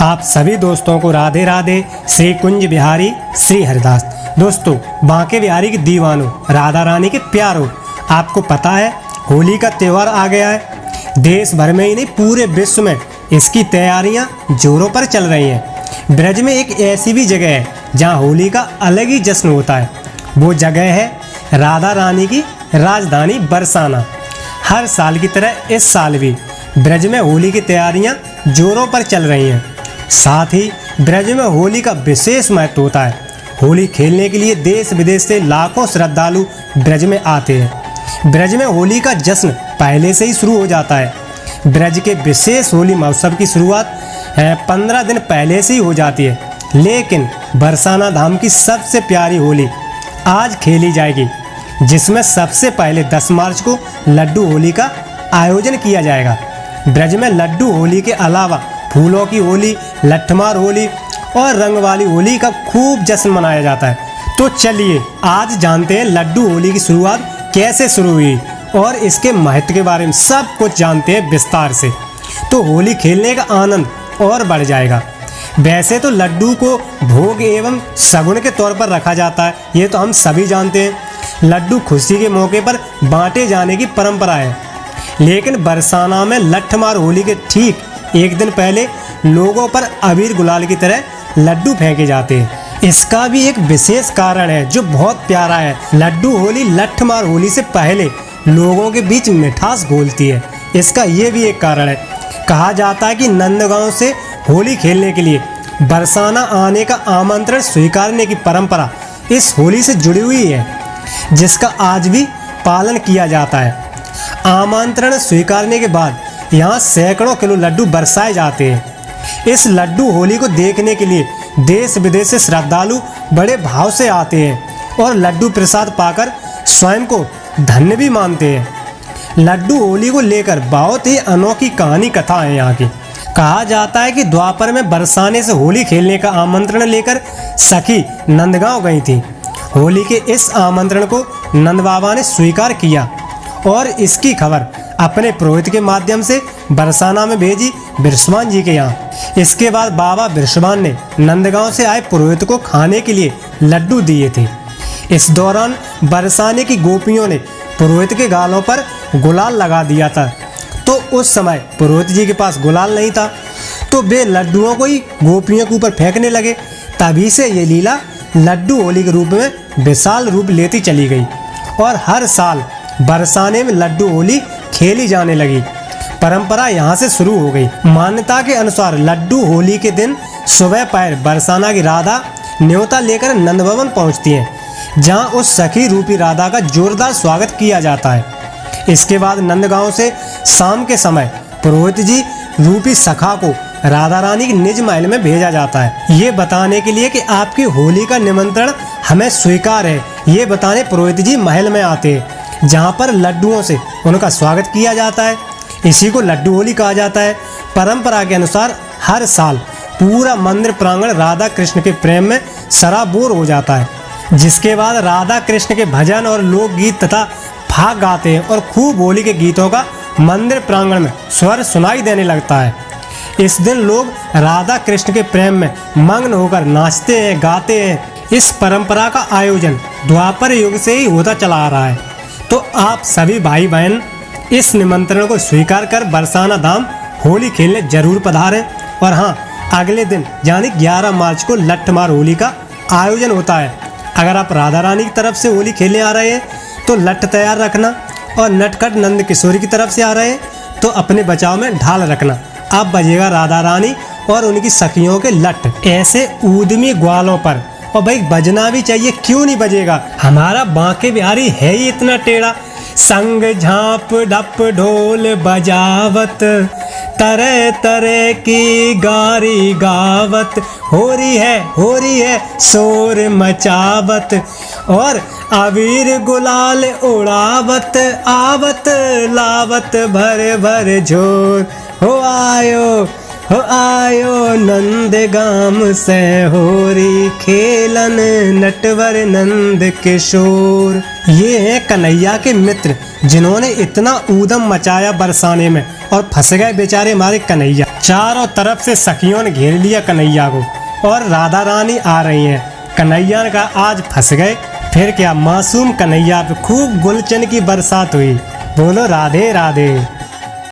आप सभी दोस्तों को राधे राधे। श्री कुंज बिहारी श्री हरिदास। दोस्तों, बांके बिहारी के दीवानों, राधा रानी के प्यारों, आपको पता है होली का त्यौहार आ गया है। देश भर में ही नहीं, पूरे विश्व में इसकी तैयारियां जोरों पर चल रही हैं। ब्रज में एक ऐसी भी जगह है जहां होली का अलग ही जश्न होता है। वो जगह है राधा रानी की राजधानी बरसाना। हर साल की तरह इस साल भी ब्रज में होली की तैयारियां जोरों पर चल रही हैं। साथ ही ब्रज में होली का विशेष महत्व होता है। होली खेलने के लिए देश विदेश से लाखों श्रद्धालु ब्रज में आते हैं। ब्रज में होली का जश्न पहले से ही शुरू हो जाता है। ब्रज के विशेष होली महोत्सव की शुरुआत 15 दिन पहले से ही हो जाती है। लेकिन बरसाना धाम की सबसे प्यारी होली आज खेली जाएगी, जिसमें सबसे पहले 10 मार्च को लड्डू होली का आयोजन किया जाएगा। ब्रज में लड्डू होली के अलावा फूलों की होली, लठमार होली और रंग वाली होली का खूब जश्न मनाया जाता है। तो चलिए आज जानते हैं लड्डू होली की शुरुआत कैसे शुरू हुई और इसके महत्व के बारे में सब कुछ जानते हैं विस्तार से। तो होली खेलने का आनंद और बढ़ जाएगा। वैसे तो लड्डू को भोग एवं शगुन के तौर पर रखा जाता है, ये तो हम सभी जानते हैं। लड्डू खुशी के मौके पर बांटे जाने की परंपरा है। लेकिन बरसाना में लठमार होली के ठीक एक दिन पहले लोगों पर अबीर गुलाल की तरह लड्डू फेंके जाते हैं। इसका भी एक विशेष कारण है जो बहुत प्यारा है। लड्डू होली लठमार होली से पहले लोगों के बीच मिठास घोलती है। इसका ये भी एक कारण है। कहा जाता है कि नंदगांव से होली खेलने के लिए बरसाना आने का आमंत्रण स्वीकारने की परंपरा इस होली से जुड़ी हुई है, जिसका आज भी पालन किया जाता है। आमंत्रण स्वीकारने के बाद यहाँ सैकड़ों किलो लड्डू बरसाए जाते हैं। इस लड्डू होली को देखने के लिए देश विदेश से श्रद्धालु बड़े भाव से आते हैं और लड्डू प्रसाद पाकर स्वयं को धन्य भी मानते हैं। लड्डू होली को लेकर बहुत ही अनोखी कहानी कथा है यहाँ की। कहा जाता है कि द्वापर में बरसाने से होली खेलने का आमंत्रण लेकर सखी नंदगांव गई थी। होली के इस आमंत्रण को नंद बाबा ने स्वीकार किया और इसकी खबर अपने पुरोहित के माध्यम से बरसाना में भेजी वृषभान जी के यहाँ। इसके बाद बाबा वृषभान ने नंदगांव से आए पुरोहित को खाने के लिए लड्डू दिए थे। इस दौरान बरसाने की गोपियों ने पुरोहित के गालों पर गुलाल लगा दिया था। तो उस समय पुरोहित जी के पास गुलाल नहीं था, तो वे लड्डुओं को ही गोपियों के ऊपर फेंकने लगे। तभी से ये लीला लड्डू होली के रूप में विशाल रूप लेती चली गई और हर साल बरसाने में लड्डू होली खेली जाने लगी। परंपरा यहाँ से शुरू हो गई। मान्यता के अनुसार लड्डू होली के दिन सुबह पैर बरसाना की राधा न्योता लेकर नंद भवन पहुँचती है, जहाँ उस सखी रूपी राधा का जोरदार स्वागत किया जाता है। इसके बाद नंदगांव से शाम के समय पुरोहित जी रूपी सखा को राधा रानी के निज महल में भेजा जाता है, ये बताने के लिए कि आपकी होली का निमंत्रण हमें स्वीकार है। ये बताने पुरोहित जी महल में आते हैं, जहाँ पर लड्डुओं से उनका स्वागत किया जाता है। इसी को लड्डू होली कहा जाता है। परंपरा के अनुसार हर साल पूरा मंदिर प्रांगण राधा कृष्ण के प्रेम में सराबोर हो जाता है, जिसके बाद राधा कृष्ण के भजन और लोकगीत तथा फाग गाते हैं और खूब होली के गीतों का मंदिर प्रांगण में स्वर सुनाई देने लगता है। इस दिन लोग राधा कृष्ण के प्रेम में मग्न होकर नाचते हैं, गाते हैं। इस परंपरा का आयोजन द्वापर युग से ही होता चला आ रहा है। तो आप सभी भाई बहन इस निमंत्रण को स्वीकार कर बरसाना धाम होली खेलने जरूर पधारें। और हाँ, अगले दिन यानी 11 मार्च को लठमार होली का आयोजन होता है। अगर आप राधा रानी की तरफ से होली खेलने आ रहे हैं तो लठ तैयार रखना, और नटखट नंद किशोरी की तरफ से आ रहे हैं तो अपने बचाव में ढाल रखना। अब बजेगा राधा रानी और उनकी सखियों के लठ ऐसे ऊदमी ग्वालों पर। और भाई बजना भी चाहिए, क्यों नहीं बजेगा। हमारा बांके बिहारी है ही इतना टेढ़ा। संग झांप डप ढोल बजावत, तरह तरह की गारी गावत, हो रही है शोर मचावत, और अबीर गुलाल उड़ावत, आवत लावत भर भर झोर, हो आयो हो आयो नंद गाम से होरी खेलन नटवर नंद किशोर। ये हैं कन्हैया के मित्र जिन्होंने इतना ऊधम मचाया बरसाने में और फंस गए बेचारे हमारे कन्हैया। चारों तरफ से सखियों ने घेर लिया कन्हैया को और राधा रानी आ रही हैं। कन्हैया का आज फंस गए, फिर क्या मासूम कन्हैया पे खूब गुलचन की बरसात हुई। बोलो राधे राधे।